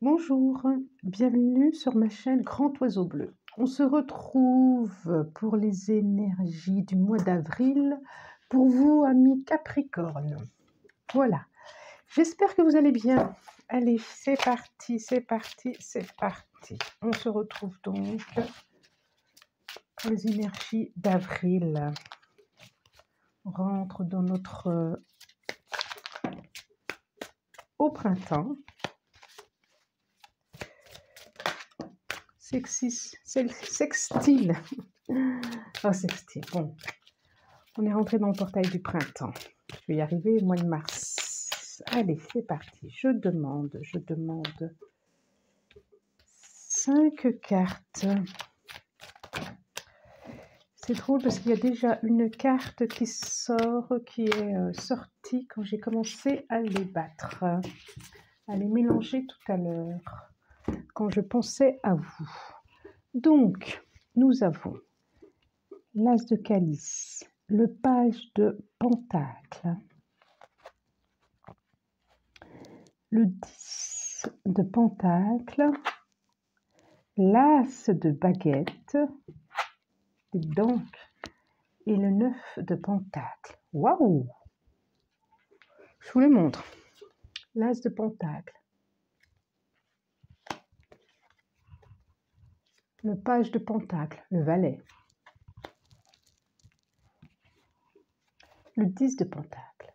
Bonjour, bienvenue sur ma chaîne Grand Oiseau Bleu. On se retrouve pour les énergies du mois d'avril pour vous, amis Capricorne. Voilà, j'espère que vous allez bien. Allez, c'est parti, c'est parti, c'est parti. On se retrouve donc pour les énergies d'avril. On rentre dans notre au printemps. Sextile. Oh, sextile. Bon, on est rentré dans le portail du printemps. Je vais y arriver, mois de mars. Allez, c'est parti. Je demande 5 cartes. C'est drôle parce qu'il y a déjà une carte qui sort, qui est sortie quand j'ai commencé à les battre, à les mélanger tout à l'heure, quand je pensais à vous. Donc, nous avons l'As de calice, le page de pentacle, le 10 de pentacle, l'As de baguette, et donc, et le 9 de pentacle. Waouh! Je vous les montre. L'As de pentacle, le page de pentacle, le valet, le 10 de pentacle,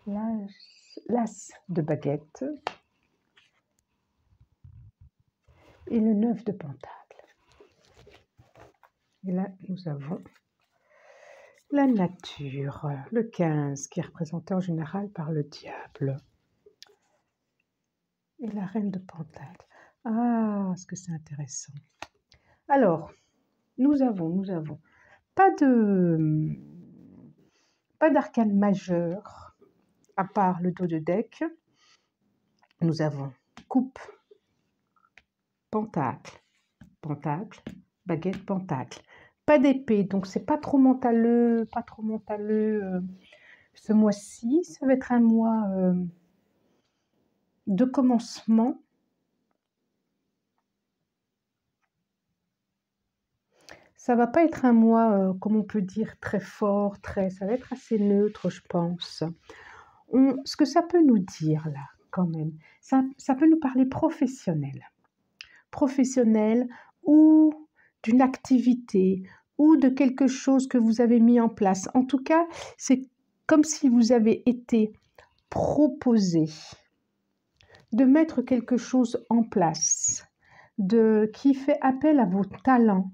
l'As de baguette et le 9 de pentacle. Et là, nous avons la nature, le 15, qui est représenté en général par le diable. Et la reine de pentacle. Ah, est-ce que c'est intéressant. Alors, nous avons pas d'arcane majeur, à part le dos de deck. Nous avons coupe, pentacle, baguette, pentacle. Pas d'épée, donc c'est pas trop mentaleux, ce mois-ci. Ça va être un mois de commencement. Ça va pas être un mois, comme on peut dire, très fort, ça va être assez neutre, je pense. Ce que ça peut nous dire là, quand même, ça peut nous parler professionnel ou d'une activité ou de quelque chose que vous avez mis en place. En tout cas, c'est comme si vous avez été proposé de mettre quelque chose en place, qui fait appel à vos talents.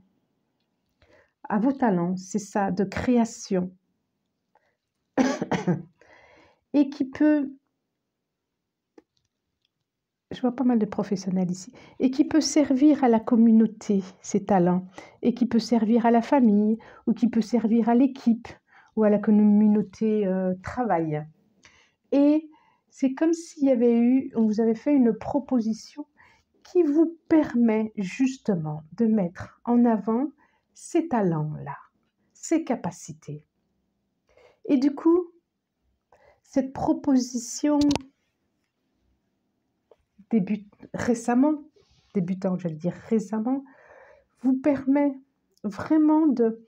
C'est ça, de création. Et qui peut, je vois pas mal de professionnels ici, et qui peut servir à la communauté, ces talents, et qui peut servir à la famille, ou qui peut servir à l'équipe, ou à la communauté travail. Et c'est comme s'il y avait on vous avait fait une proposition qui vous permet justement de mettre en avant ces talents-là, ces capacités. Et du coup, cette proposition récemment, vous permet vraiment de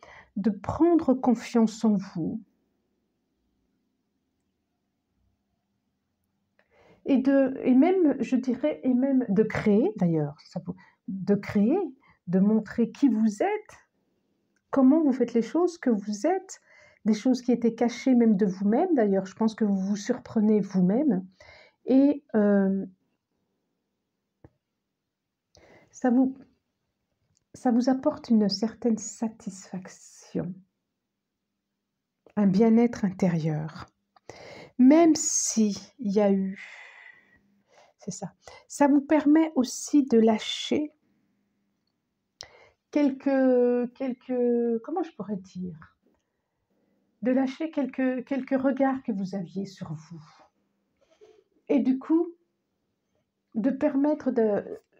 prendre confiance en vous et même, je dirais, et même de créer d'ailleurs, de montrer qui vous êtes, comment vous faites les choses, que vous êtes, des choses qui étaient cachées même de vous-même. D'ailleurs, je pense que vous vous surprenez vous-même. Et ça vous apporte une certaine satisfaction, un bien-être intérieur. Même s'il y a eu, c'est ça, ça vous permet aussi de lâcher quelques, comment je pourrais dire, de lâcher quelques regards que vous aviez sur vous. Et du coup, de permettre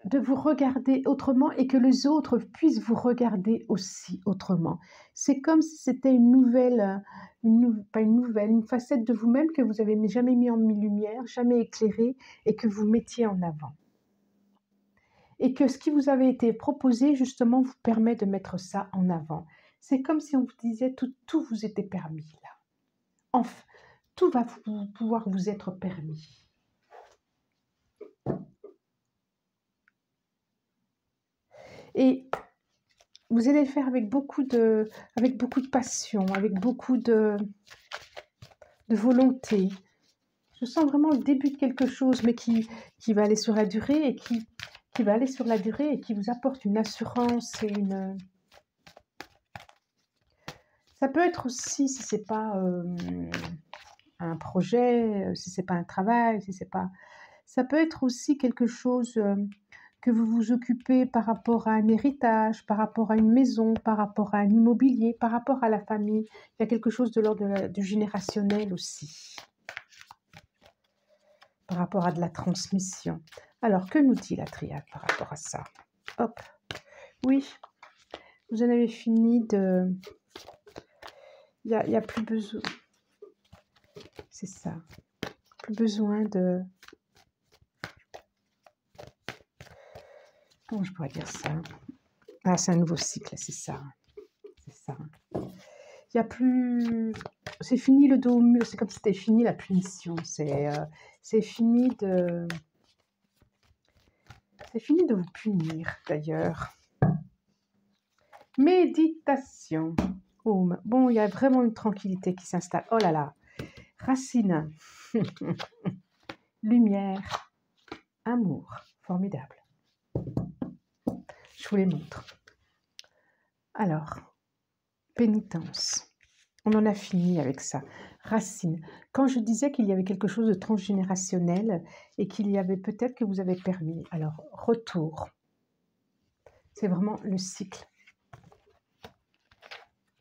de vous regarder autrement et que les autres puissent vous regarder aussi autrement. C'est comme si c'était une nouvelle, pas une nouvelle, une facette de vous-même que vous n'avez jamais mis en lumière, jamais éclairée et que vous mettiez en avant. Et que ce qui vous avait été proposé, justement, vous permet de mettre ça en avant. C'est comme si on vous disait tout vous était permis, là. Enfin, tout va pouvoir vous être permis. Et vous allez le faire avec beaucoup de passion, avec beaucoup de volonté. Je sens vraiment le début de quelque chose, mais qui va aller sur la durée et qui va aller sur la durée et qui vous apporte une assurance et une... Ça peut être aussi, si c'est pas un projet, si c'est pas un travail, si c'est pas... Ça peut être aussi quelque chose que vous vous occupez par rapport à un héritage, par rapport à une maison, par rapport à un immobilier, par rapport à la famille. Il y a quelque chose de l'ordre du générationnel aussi, par rapport à de la transmission. Alors, que nous dit la triade par rapport à ça? Hop, oui, vous en avez fini de... Il y a plus besoin... C'est ça. Plus besoin de... Comment je pourrais dire ça? Ah, c'est un nouveau cycle, c'est ça. C'est ça. Il n'y a plus... C'est fini le dos au mur, c'est comme si c'était fini la punition. C'est fini de... C'est fini de vous punir, d'ailleurs. Méditation. Oh, bon, il y a vraiment une tranquillité qui s'installe. Oh là là. Racine. Lumière. Amour. Formidable. Je vous les montre. Alors, pénitence. On en a fini avec ça. Racine. Quand je disais qu'il y avait quelque chose de transgénérationnel et qu'il y avait peut-être que vous avez permis. Alors, retour. C'est vraiment le cycle.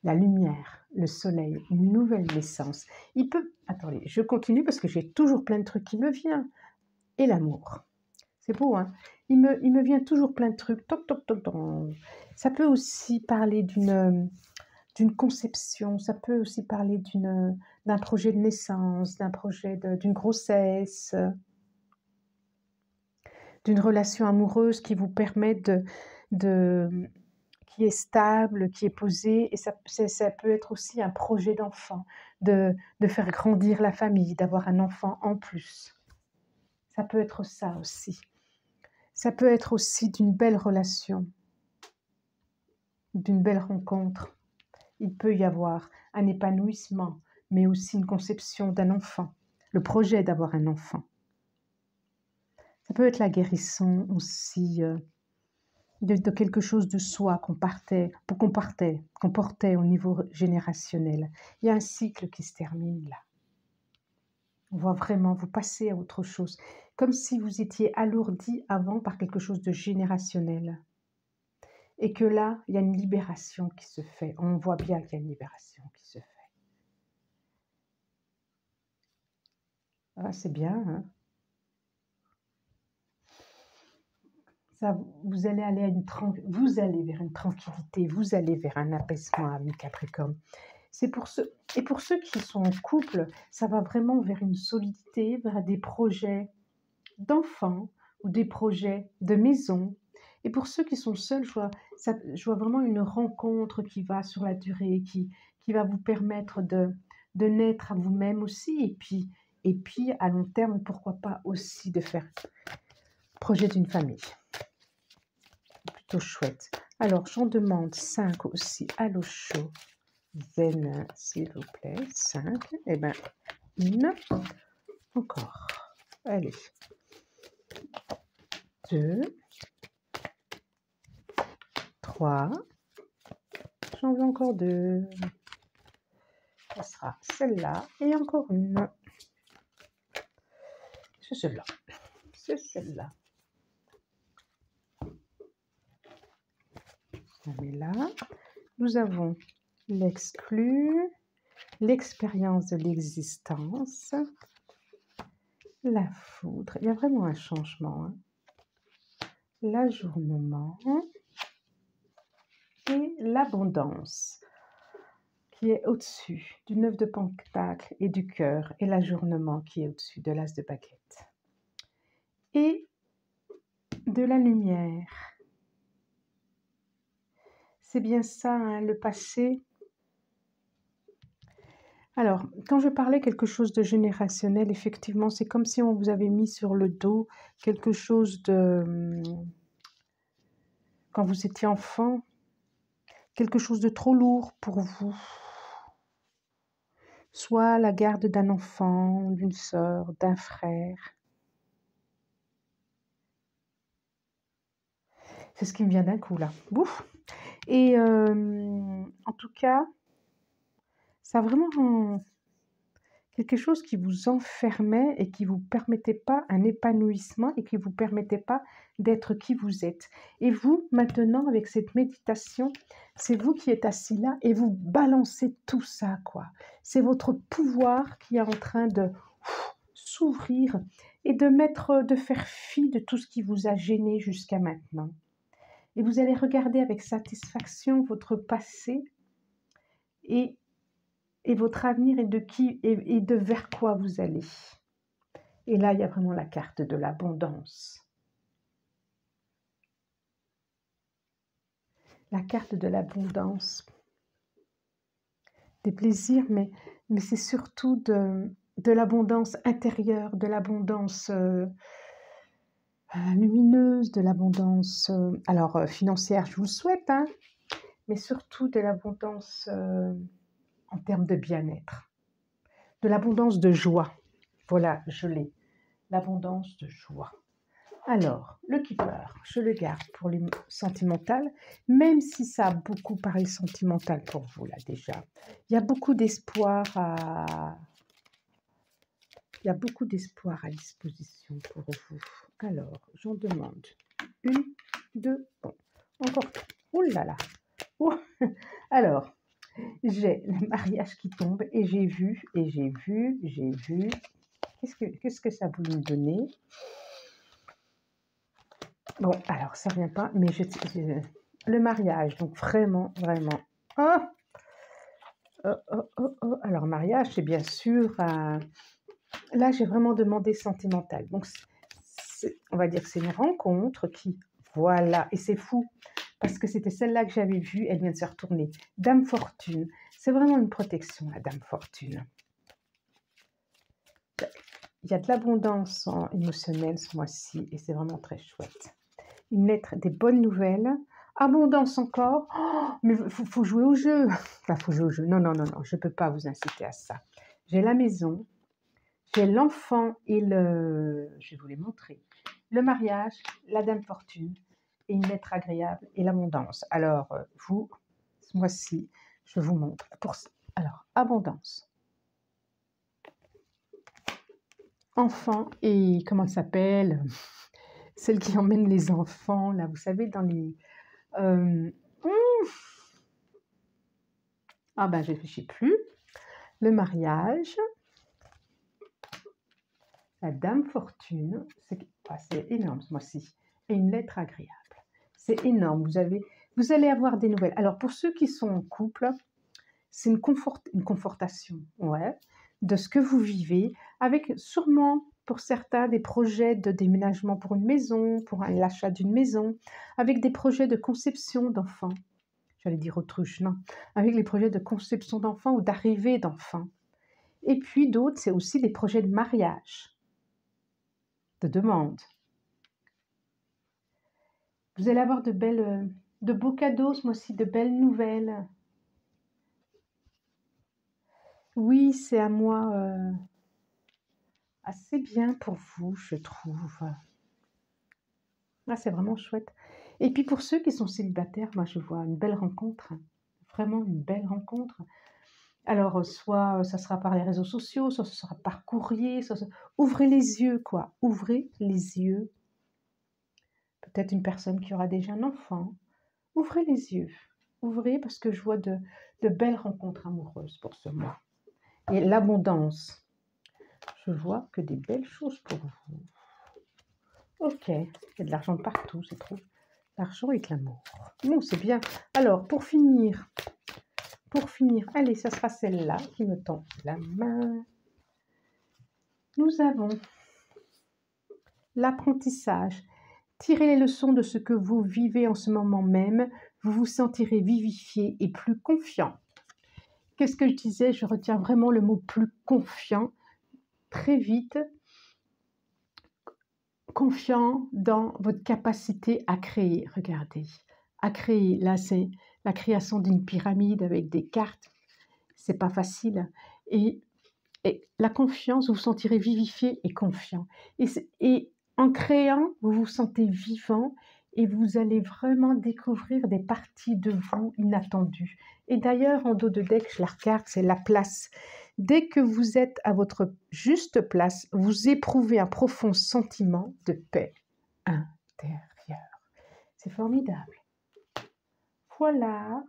La lumière, le soleil, une nouvelle naissance. Il peut... Attendez, je continue parce que j'ai toujours plein de trucs qui me viennent. Et l'amour. C'est beau, hein? Il me vient toujours plein de trucs. Toc, toc, toc, toc. Ça peut aussi parler d'une conception, ça peut aussi parler d'un projet de naissance, d'un projet d'une grossesse, d'une relation amoureuse qui vous permet qui est stable, qui est posée, et ça peut être aussi un projet d'enfant, de faire grandir la famille, d'avoir un enfant en plus. Ça peut être ça aussi. Ça peut être aussi d'une belle relation, d'une belle rencontre. Il peut y avoir un épanouissement, mais aussi une conception d'un enfant, le projet d'avoir un enfant. Ça peut être la guérison aussi de quelque chose de soi qu'on portait au niveau générationnel. Il y a un cycle qui se termine là. On voit vraiment, vous passez à autre chose, comme si vous étiez alourdi avant par quelque chose de générationnel. Et que là, il y a une libération qui se fait. On voit bien qu'il y a une libération qui se fait. Ah, c'est bien, hein? Ça, vous allez vers une tranquillité, vous allez vers un apaisement, ami Capricorne. Et pour ceux qui sont en couple, ça va vraiment vers une solidité, vers des projets d'enfants ou des projets de maison. Et pour ceux qui sont seuls, je vois vraiment une rencontre qui va sur la durée, qui va vous permettre de naître à vous-même aussi, et puis à long terme, pourquoi pas aussi de faire projet d'une famille. Plutôt chouette. Alors, j'en demande 5 aussi à l'eau chaud. Zen, s'il vous plaît. 5. Eh bien, une. Encore. Allez. 2. 3. J'en veux encore 2. Ça sera celle-là. Et encore une. C'est celle-là. C'est celle-là. On met là. Nous avons l'exclu, l'expérience de l'existence, la foudre. Il y a vraiment un changement. Hein. l'ajournement et l'abondance qui est au-dessus du 9 de Pentacle et du cœur, et l'ajournement qui est au-dessus de l'As de baguette. Et de la lumière. C'est bien ça, hein, le passé. Alors, quand je parlais quelque chose de générationnel, effectivement, c'est comme si on vous avait mis sur le dos quelque chose de... Quand vous étiez enfant, quelque chose de trop lourd pour vous. Soit la garde d'un enfant, d'une sœur, d'un frère. C'est ce qui me vient d'un coup, là. Bouf. Et en tout cas, ça a vraiment quelque chose qui vous enfermait et qui ne vous permettait pas un épanouissement et qui ne vous permettait pas d'être qui vous êtes. Et vous, maintenant, avec cette méditation, c'est vous qui êtes assis là et vous balancez tout ça, quoi. C'est votre pouvoir qui est en train de s'ouvrir et de faire fi de tout ce qui vous a gêné jusqu'à maintenant. Et vous allez regarder avec satisfaction votre passé et votre avenir et de vers quoi vous allez. Et là, il y a vraiment la carte de l'abondance. La carte de l'abondance. Des plaisirs, mais c'est surtout de l'abondance intérieure, de l'abondance lumineuse, de l'abondance financière, je vous le souhaite, hein, mais surtout de l'abondance en termes de bien-être, de l'abondance de joie. Voilà, je l'ai. L'abondance de joie. Alors, le Keeper, je le garde pour les sentimentales, même si ça a beaucoup parlé sentimental pour vous, là, déjà. Il y a beaucoup d'espoir Il y a beaucoup d'espoir à disposition pour vous. Alors, j'en demande 1, 2, bon, encore 3. Oh là là. Oh. Alors, j'ai le mariage qui tombe et j'ai vu. Qu'est-ce que ça voulait me donner? Bon, alors ça vient pas, mais le mariage, donc vraiment. Oh, Alors, mariage, c'est bien sûr. Là, j'ai vraiment demandé sentimental. Donc, on va dire que c'est une rencontre qui. Voilà, et c'est fou, parce que c'était celle-là que j'avais vue, elle vient de se retourner. Dame Fortune, c'est vraiment une protection, la Dame Fortune. Il y a de l'abondance émotionnelle ce mois-ci, et c'est vraiment très chouette. Une lettre, des bonnes nouvelles, abondance encore, mais il faut jouer au jeu. Enfin, faut jouer au jeu. Non, je ne peux pas vous inciter à ça. J'ai la maison, j'ai l'enfant et je vais vous les montrer, le mariage, la Dame Fortune, et une lettre agréable et l'abondance. Alors, vous, ce mois-ci, je vous montre. Alors, abondance. Enfant et comment elle s'appelle? Celle qui emmène les enfants, là, vous savez, dans les... Ah ben, je ne réfléchis plus. Le mariage, la Dame Fortune, c'est énorme ce mois-ci, et une lettre agréable. C'est énorme, vous allez avoir des nouvelles. Alors, pour ceux qui sont en couple, c'est une confortation, ouais, de ce que vous vivez, avec sûrement, pour certains, des projets de déménagement pour une maison, pour l'achat d'une maison, avec des projets de conception d'enfants. J'allais dire autruche, non, avec les projets de conception d'enfants ou d'arrivée d'enfants. Et puis d'autres, c'est aussi des projets de mariage, de demande. Vous allez avoir de beaux cadeaux ce mois-ci, de belles nouvelles. Oui, c'est à moi assez bien pour vous, je trouve. Ah, c'est vraiment chouette. Et puis pour ceux qui sont célibataires, moi je vois une belle rencontre, vraiment une belle rencontre. Alors, soit ça sera par les réseaux sociaux, soit ce sera par courrier, ouvrez les yeux, quoi. Ouvrez les yeux. Peut-être une personne qui aura déjà un enfant. Ouvrez les yeux. Ouvrez parce que je vois de belles rencontres amoureuses pour ce mois. Et l'abondance. Je vois que des belles choses pour vous. Ok, il y a de l'argent partout, c'est trop. L'argent et de l'amour. Bon, c'est bien. Alors, pour finir, allez, ça sera celle-là qui me tend la main. Nous avons l'apprentissage. Tirez les leçons de ce que vous vivez en ce moment même. Vous vous sentirez vivifié et plus confiant. Qu'est-ce que je disais? Je retiens vraiment le mot plus confiant. Très vite, confiant dans votre capacité à créer. Regardez, à créer. Là, c'est la création d'une pyramide avec des cartes. C'est pas facile. Et, la confiance, vous vous sentirez vivifié et confiant. Et en créant, vous vous sentez vivant et vous allez vraiment découvrir des parties de vous inattendues. Et d'ailleurs, en dos de deck, je la regarde, c'est la place. Dès que vous êtes à votre juste place, vous éprouvez un profond sentiment de paix intérieure. C'est formidable. Voilà.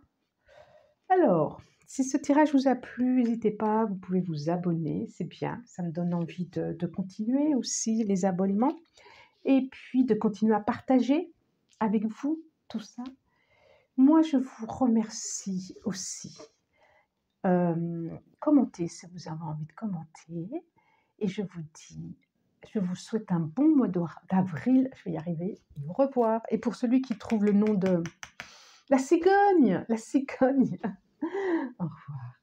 Alors, si ce tirage vous a plu, n'hésitez pas, vous pouvez vous abonner, c'est bien, ça me donne envie de continuer aussi les abonnements et puis de continuer à partager avec vous tout ça. Moi, je vous remercie aussi. Commentez si vous avez envie de commenter et je vous souhaite un bon mois d'avril, je vais y arriver, au revoir. Et pour celui qui trouve le nom de la cigogne, au revoir.